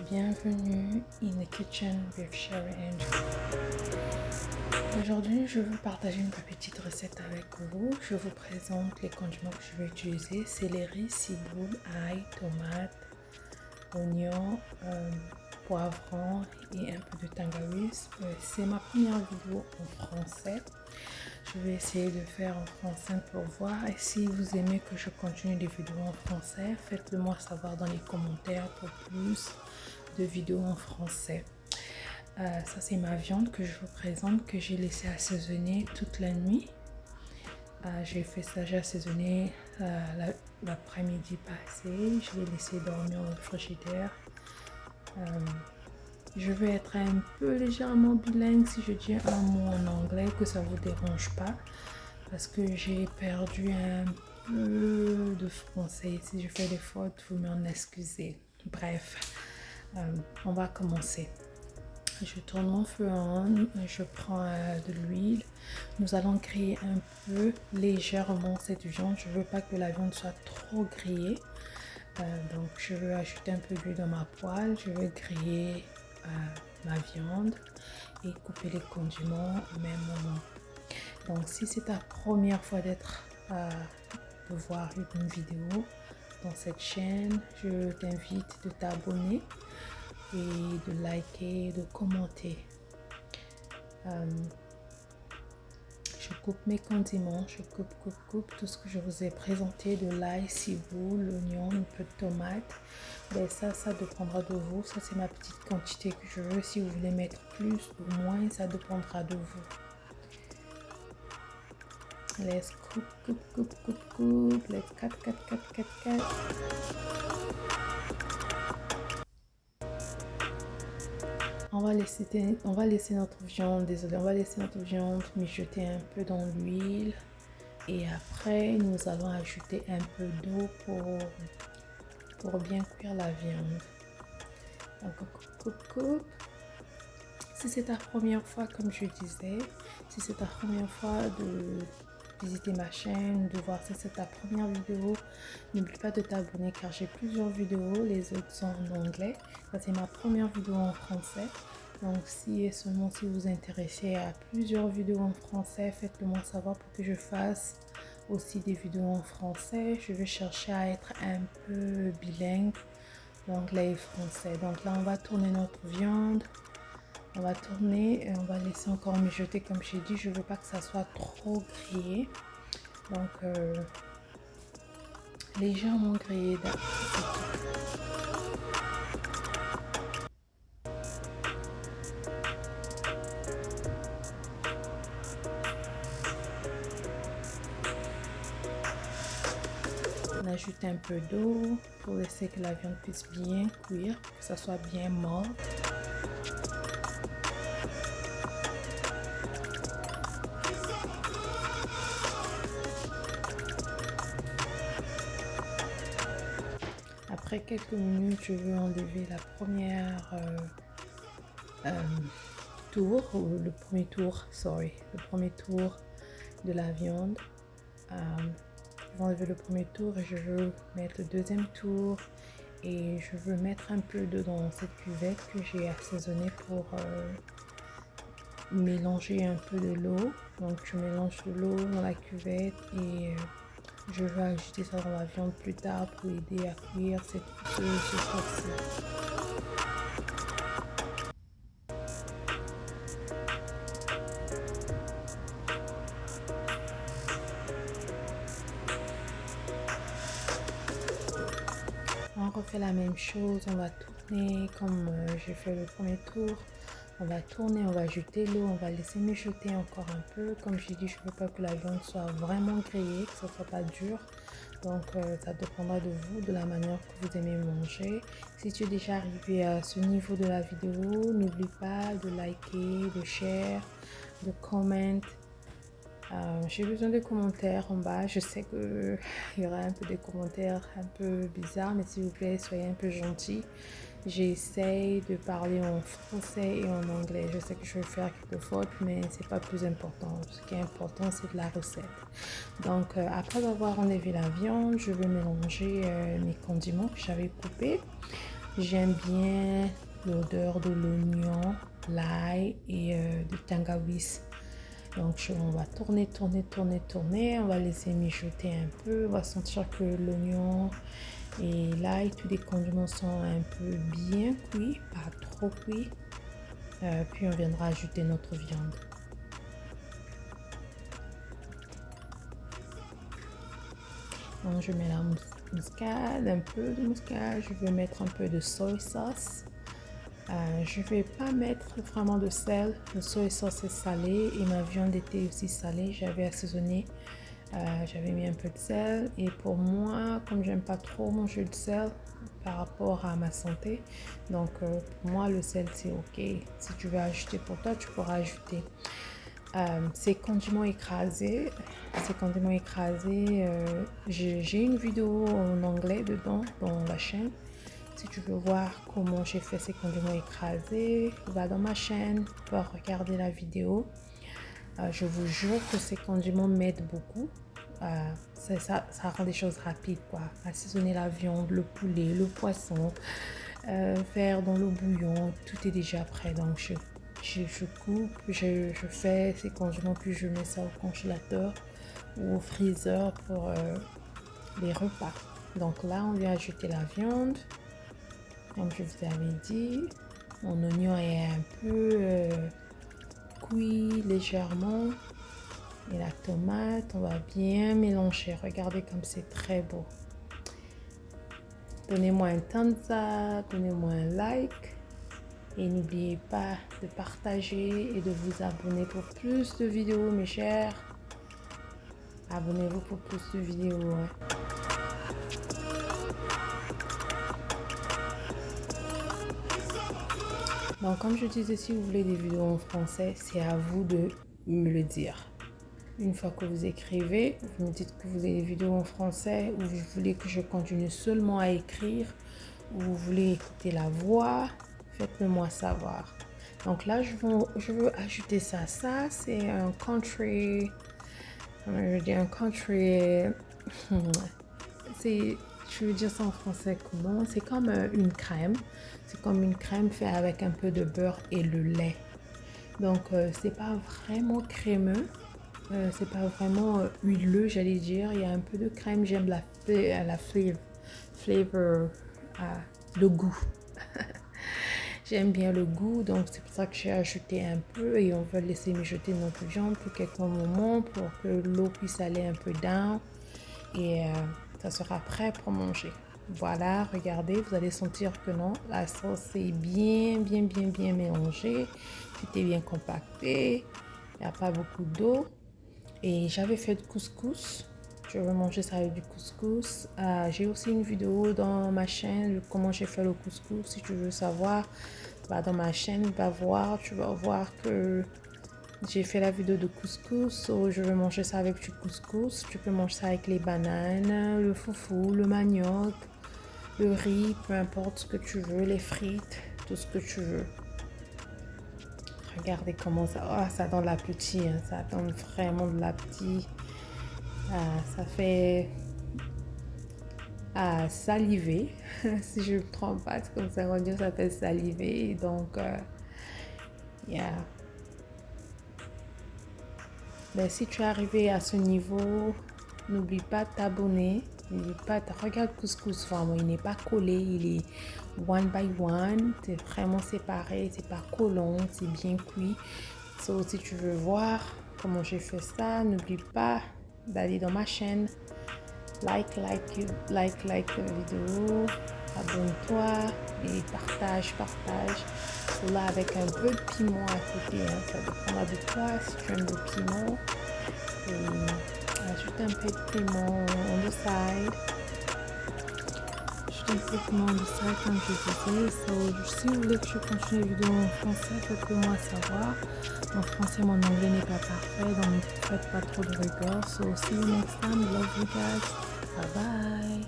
Bienvenue in the kitchen with Sherry Angel. Aujourd'hui, je veux partager une petite recette avec vous. Je vous présente les condiments que je vais utiliser: céleri, ciboule, ail, tomate, oignon, poivron et un peu de tangawiz. C'est ma première vidéo en français. Je vais essayer de faire en français pour voir. Et si vous aimez que je continue des vidéos en français, faites-le moi savoir dans les commentaires pour plus de vidéos en français. Ça c'est ma viande que je vous présente, que j'ai laissé assaisonner toute la nuit. J'ai fait ça, j'ai assaisonné l'après-midi passé. Je l'ai laissé dormir au frigidaire. Je vais être un peu légèrement bilingue si je dis un mot en anglais, que ça ne vous dérange pas, parce que j'ai perdu un peu de français. Si je fais des fautes, vous m'en excusez. Bref, on va commencer. Je tourne mon feu en, je prends de l'huile. Nous allons griller un peu légèrement cette viande. Je ne veux pas que la viande soit trop grillée. Donc je vais ajouter un peu d'huile dans ma poêle. Je vais griller ma viande et couper les condiments au même moment. Donc si c'est ta première fois de voir une vidéo dans cette chaîne, je t'invite de t'abonner et de liker, de commenter. Je coupe mes condiments, je coupe tout ce que je vous ai présenté, de l'ail, ciboule, l'oignon, un peu de tomate. Ben ça dépendra de vous. Ça c'est ma petite quantité que je veux. Si vous voulez mettre plus ou moins, ça dépendra de vous. Let's coupe. Let's cut. On va laisser notre viande, mijoter un peu dans l'huile. Et après, nous allons ajouter un peu d'eau pour bien cuire la viande. Donc, coupe. Si c'est ta première fois, comme je disais, si c'est ta première fois de visiter ma chaîne, de voir si c'est ta première vidéo, n'oublie pas de t'abonner car j'ai plusieurs vidéos, les autres sont en anglais. Ça c'est ma première vidéo en français. Donc si et seulement si vous vous intéressez à plusieurs vidéos en français, faites-le moi savoir pour que je fasse aussi des vidéos en français. Je vais chercher à être un peu bilingue, l'anglais et français. Donc là on va tourner notre viande. On va tourner et on va laisser encore mijoter comme j'ai dit. Je veux pas que ça soit trop grillé. Donc légèrement grillé. On ajoute un peu d'eau pour laisser que la viande puisse bien cuire, que ça soit bien mort. Après quelques minutes, je veux enlever la première le premier tour de la viande. Je vais enlever le premier tour et je veux mettre le deuxième tour. Et je veux mettre un peu d'eau dans cette cuvette que j'ai assaisonnée pour mélanger un peu de l'eau. Donc je mélange de l'eau dans la cuvette et je vais ajouter ça dans la viande plus tard pour aider à cuire ce tour-ci. On refait la même chose, on va tourner comme j'ai fait le premier tour. On va tourner, on va ajouter l'eau, on va laisser mijoter encore un peu. Comme j'ai dit, je ne veux pas que la viande soit vraiment grillée, que ce ne soit pas dur. Donc ça dépendra de vous, de la manière que vous aimez manger. Si tu es déjà arrivé à ce niveau de la vidéo, n'oublie pas de liker, de share, de comment. J'ai besoin de commentaires en bas. Je sais qu'il y aura un peu des commentaires un peu bizarres, mais s'il vous plaît, soyez un peu gentils. J'essaye de parler en français et en anglais. Je sais que je vais faire quelques fautes, mais c'est pas plus important. Ce qui est important, c'est de la recette. Donc, après avoir enlevé la viande, je vais mélanger mes condiments que j'avais coupés. J'aime bien l'odeur de l'oignon, l'ail et du tangawiz. Donc on va tourner, tourner, tourner, tourner. On va laisser mijoter un peu. On va sentir que l'oignon et l'ail, tous les condiments sont un peu bien cuits, pas trop cuits. Puis on viendra ajouter notre viande. Donc je mets la muscade, un peu de muscade. Je vais mettre un peu de soy sauce. Je vais pas mettre vraiment de sel. Le soy sauce est salé et ma viande était aussi salée. J'avais assaisonné. J'avais mis un peu de sel et pour moi, comme j'aime pas trop manger de sel par rapport à ma santé, donc pour moi le sel c'est ok. Si tu veux ajouter pour toi, tu pourras ajouter. Ces condiments écrasés, j'ai une vidéo en anglais dedans dans la chaîne. Si tu veux voir comment j'ai fait ces condiments écrasés, va dans ma chaîne, va regarder la vidéo. Je vous jure que ces condiments m'aident beaucoup. Ça rend des choses rapides, quoi. Assaisonner la viande, le poulet, le poisson, faire dans le bouillon, tout est déjà prêt. Donc je coupe, je fais ces condiments, puis je mets ça au congélateur ou au freezer pour les repas. Donc là, on vient ajouter la viande. Comme je vous avais dit, mon oignon est un peu cuit légèrement. Et la tomate, on va bien mélanger. Regardez comme c'est très beau. Donnez-moi un thumbs up, donnez-moi un like. Et n'oubliez pas de partager et de vous abonner pour plus de vidéos, mes chers. Abonnez-vous pour plus de vidéos. Hein. Donc, comme je disais, si vous voulez des vidéos en français, c'est à vous de me le dire. Une fois que vous écrivez, vous me dites que vous avez des vidéos en français ou vous voulez que je continue seulement à écrire ou vous voulez écouter la voix, faites-le moi savoir. Donc là, je veux ajouter ça. Ça, c'est un country... Je dis un country... Je veux dire ça en français comment? C'est comme une crème. C'est comme une crème faite avec un peu de beurre et le lait. Donc, c'est pas vraiment crémeux. C'est pas vraiment huileux, j'allais dire. Il y a un peu de crème. J'aime la flavor, le goût. J'aime bien le goût, donc c'est pour ça que j'ai ajouté un peu et on va laisser mijoter notre viande pour quelques moments pour que l'eau puisse aller un peu down et ça sera prêt pour manger. Voilà, regardez, vous allez sentir que non, la sauce est bien mélangée, tout est bien compacté, il n'y a pas beaucoup d'eau. Et j'avais fait du couscous. Je vais manger ça avec du couscous. J'ai aussi une vidéo dans ma chaîne de comment j'ai fait le couscous. Si tu veux savoir, va dans ma chaîne, va voir. Tu vas voir que j'ai fait la vidéo de couscous. Je vais manger ça avec du couscous. Tu peux manger ça avec les bananes, le foufou, le manioc, le riz, peu importe ce que tu veux, les frites, tout ce que tu veux. Regardez comment ça donne l'appétit, hein. Ça donne vraiment de l'appétit. Ça fait saliver. Si je ne me trompe pas, c'est comme ça qu'on dit, ça fait saliver. Donc, yeah. Mais si tu es arrivé à ce niveau, n'oublie pas de t'abonner. N'oublie pas de regarder couscous vraiment. Il n'est pas collé, il est one by one. C'est vraiment séparé, c'est pas collant, c'est bien cuit. So, si tu veux voir comment j'ai fait ça, n'oublie pas d'aller dans ma chaîne. Like la vidéo. Abonne-toi et partage. Là avec un peu de piment à côté, hein. Ça dépendra de toi si tu aimes le piment. Et ajoute un peu de piment on the side. Ajoute un peu de piment on the side comme je disais. Si vous voulez que je continue les vidéos en français, faites-le moi savoir. En français, mon anglais n'est pas parfait, donc faites pas trop de rigueur. So see you next time. Love you guys. Bye bye.